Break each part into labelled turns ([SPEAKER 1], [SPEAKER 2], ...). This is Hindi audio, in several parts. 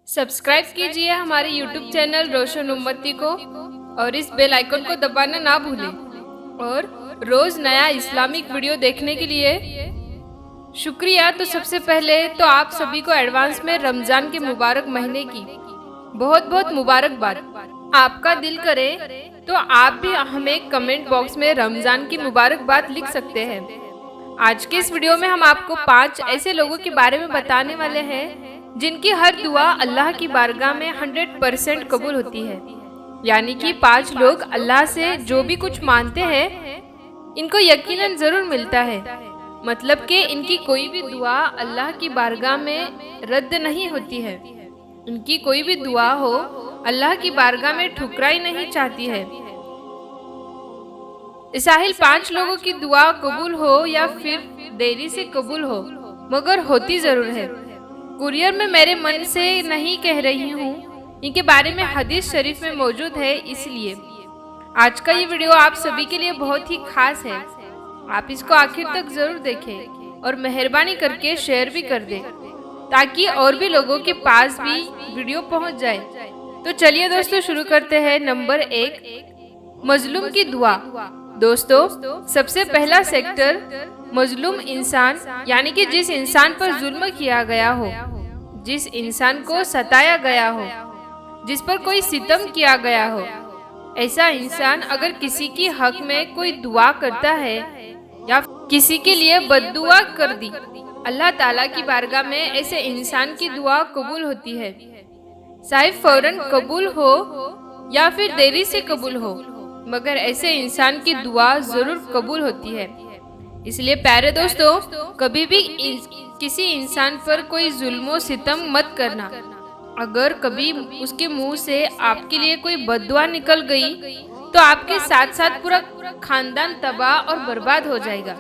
[SPEAKER 1] सब्सक्राइब कीजिए हमारे YouTube चैनल रोशन उम्मती को और इस बेल आइकन को दबाना ना भूलें और रोज नया इस्लामिक वीडियो देखने के लिए शुक्रिया। तो सबसे पहले तो आप सभी को एडवांस में रमजान के मुबारक महीने की बहुत बहुत मुबारकबाद। आपका दिल करे तो आप भी हमें कमेंट बॉक्स में रमजान की मुबारकबाद लिख सकते हैं। आज के इस वीडियो में हम आपको 5 ऐसे लोगों के बारे में बताने वाले हैं जिनकी हर दुआ अल्लाह की बारगाह में 100% कबूल होती है। यानी कि 5 लोग अल्लाह से जो भी कुछ मांगते हैं इनको यकीनन जरूर मिलता है। मतलब कि इनकी कोई भी दुआ अल्लाह की बारगाह में रद्द नहीं होती है। इनकी कोई भी दुआ हो अल्लाह की बारगाह में ठुकराई नहीं चाहती है। साहिल 5 लोगों की दुआ कबूल हो या फिर देरी से कबूल हो मगर होती जरूर है। कुरियर में मेरे मन से नहीं कह रही हूँ, इनके बारे में हदीस शरीफ में मौजूद है। इसलिए आज का ये वीडियो आप सभी के लिए बहुत ही खास है। आप इसको आखिर तक जरूर देखें और मेहरबानी करके शेयर भी कर दें ताकि और भी लोगों के पास भी वीडियो पहुंच जाए। तो चलिए दोस्तों शुरू करते हैं। नंबर 1, मजलूम की दुआ। दोस्तों सबसे पहला सेक्टर मजलूम इंसान, यानी कि जिस इंसान पर जुल्म किया गया हो, जिस इंसान को सताया गया हो, जिस पर कोई सितम किया गया हो, ऐसा इंसान अगर किसी की हक में कोई दुआ करता है या किसी के लिए बद्दुआ कर दी, अल्लाह ताला की बारगाह में ऐसे इंसान की दुआ कबूल होती है। चाहे फौरन कबूल हो या फिर देरी से कबूल हो, मगर ऐसे इंसान की दुआ जरूर कबूल होती है। इसलिए प्यारे दोस्तों, कभी भी किसी इंसान पर कोई जुल्म सितम मत करना। अगर कभी उसके मुंह से आपके लिए कोई बद्दुआ निकल गई तो आपके साथ साथ पूरा खानदान तबाह और बर्बाद हो जाएगा।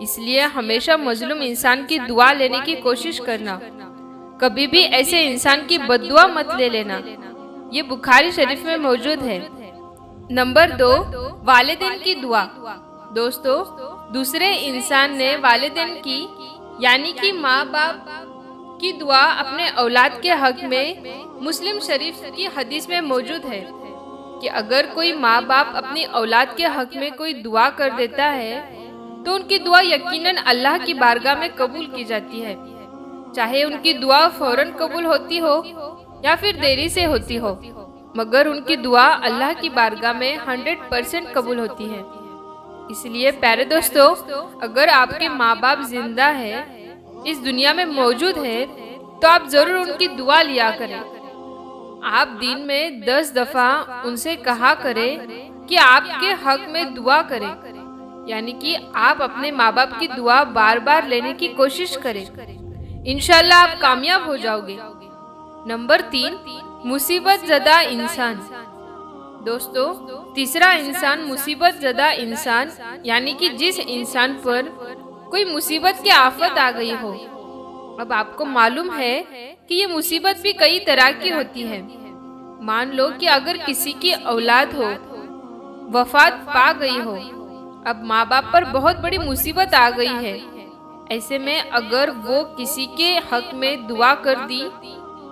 [SPEAKER 1] इसलिए हमेशा मजलूम इंसान की दुआ लेने की कोशिश करना। कभी भी ऐसे इंसान की बद्दुआ मत ले लेना। ये बुखारी शरीफ में मौजूद है। नंबर 2, वालिदैन की दुआ। दोस्तों दूसरे इंसान ने वालिदैन की यानी कि माँ बाप की दुआ अपने औलाद के हक में मुस्लिम शरीफ की हदीस में मौजूद है कि अगर कोई माँ बाप अपनी औलाद के हक में कोई दुआ कर देता है तो उनकी दुआ यकीनन अल्लाह की बारगाह में कबूल की जाती है। चाहे उनकी दुआ फौरन कबूल होती हो या फिर देरी से होती हो, मगर उनकी दुआ अल्लाह की बारगाह में 100% कबूल होती है। इसलिए प्यारे दोस्तों, अगर आपके माँ बाप जिंदा है, इस दुनिया में मौजूद है, तो आप जरूर उनकी दुआ लिया करें। आप दिन में 10 दफा उनसे कहा करें कि आपके हक में दुआ करें। यानी कि आप अपने माँ बाप की दुआ बार बार लेने की कोशिश करें। इंशाल्लाह आप कामयाब हो जाओगे। नंबर 3, मुसीबत ज़दा इंसान। दोस्तों तीसरा इंसान मुसीबत ज़दा इंसान, यानी कि जिस इंसान पर कोई मुसीबत की आफत आ गई हो। अब आपको मालूम है कि ये मुसीबत भी कई तरह की होती है। मान लो कि अगर किसी की औलाद हो, वफात पा गई हो, अब माँ बाप पर बहुत बड़ी मुसीबत आ गई है। ऐसे में अगर वो किसी के हक में दुआ कर दी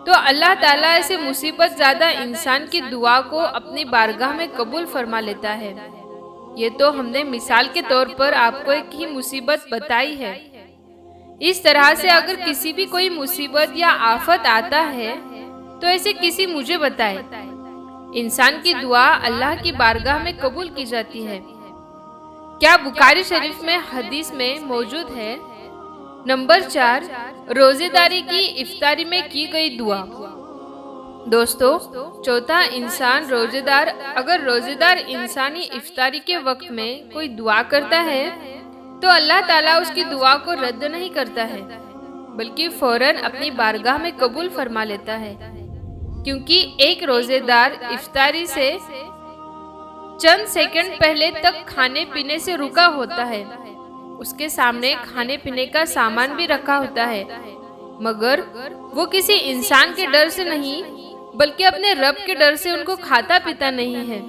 [SPEAKER 1] तो अल्लाह ताला ऐसे मुसीबत ज़्यादा इंसान की दुआ को अपनी बारगाह में कबूल फरमा लेता है। ये तो हमने मिसाल के तौर पर आपको एक ही मुसीबत बताई है। इस तरह से अगर किसी भी कोई मुसीबत या आफत आता है तो ऐसे किसी मुझे बताए, इंसान की दुआ अल्लाह की बारगाह में कबूल की जाती है। क्या बुखारी शरीफ में हदीस में मौजूद है। नंबर 4, रोजेदारी की इफ्तारी में की गई दुआ। दोस्तों चौथा इंसान रोजेदार, अगर रोजेदार इंसानी इफ्तारी के वक्त में कोई दुआ करता है तो अल्लाह ताला उसकी दुआ को रद्द नहीं करता है, बल्कि फौरन अपनी बारगाह में कबूल फरमा लेता है। क्योंकि एक रोजेदार इफ्तारी से चंद सेकंड पहले तक खाने पीने से रुका होता है। उसके सामने खाने पीने का सामान भी रखा होता है, मगर वो किसी इंसान के डर से नहीं बल्कि अपने रब के डर से उनको खाता पीता नहीं है।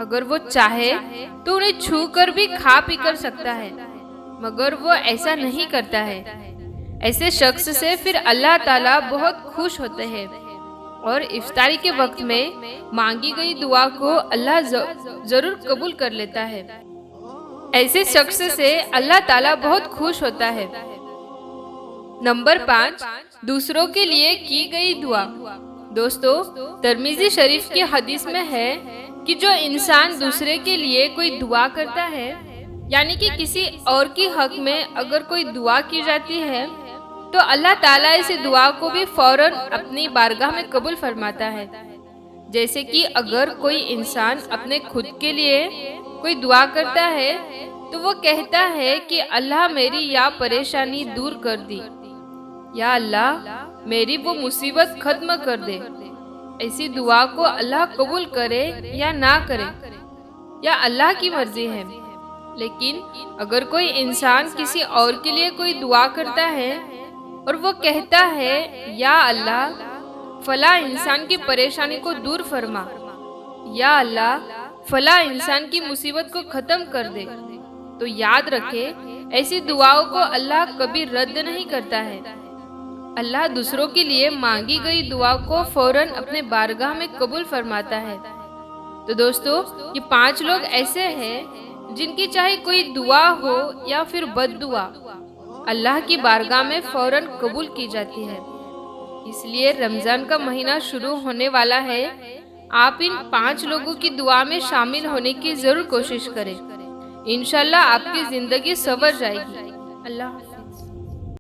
[SPEAKER 1] अगर वो चाहे तो उन्हें छू कर भी खा पी कर सकता है, मगर वो ऐसा नहीं करता है। ऐसे शख्स से फिर अल्लाह ताला बहुत खुश होते हैं और इफ्तारी के वक्त में मांगी गई दुआ को अल्लाह जरूर कबूल कर लेता है। ऐसे शख्स से अल्लाह ताला बहुत खुश होता है। नंबर 5, दूसरों के लिए की गई दुआ। दोस्तों, तिर्मिज़ी शरीफ की हदीस में है कि जो इंसान दूसरे के लिए कोई दुआ करता है, यानी कि किसी और की हक में अगर कोई दुआ की जाती है, तो अल्लाह ताला इस दुआ को भी फौरन अपनी बारगाह में कबूल फरमाता है। जैसे कि अगर कोई इंसान अपने खुद के लिए कोई दुआ करता है तो वो कहता है कि अल्लाह मेरी या परेशानी दूर कर दी, या अल्लाह मेरी वो मुसीबत खत्म कर दे। ऐसी दुआ को अल्लाह कबूल करे या ना करे, या अल्लाह की मर्जी है। लेकिन अगर कोई इंसान किसी और के लिए कोई दुआ करता है और वो कहता है या अल्लाह फला इंसान की परेशानी को दूर फरमा, या अल्लाह फला इंसान की मुसीबत को खत्म कर दे, तो याद रखे ऐसी दुआओं को अल्लाह कभी रद्द नहीं करता है। अल्लाह दूसरों के लिए मांगी गई दुआ को फौरन अपने बारगाह में कबूल फरमाता है। तो दोस्तों, ये 5 लोग ऐसे हैं जिनकी चाहे कोई दुआ हो या फिर बद्दुआ, अल्लाह की बारगाह में फौरन कबूल की जाती है। इसलिए रमज़ान का महीना शुरू होने वाला है। आप इन 5 लोगों की दुआ में शामिल होने की ज़रूर कोशिश करें। इंशाल्लाह आपकी ज़िंदगी संवर जाएगी। अल्लाह।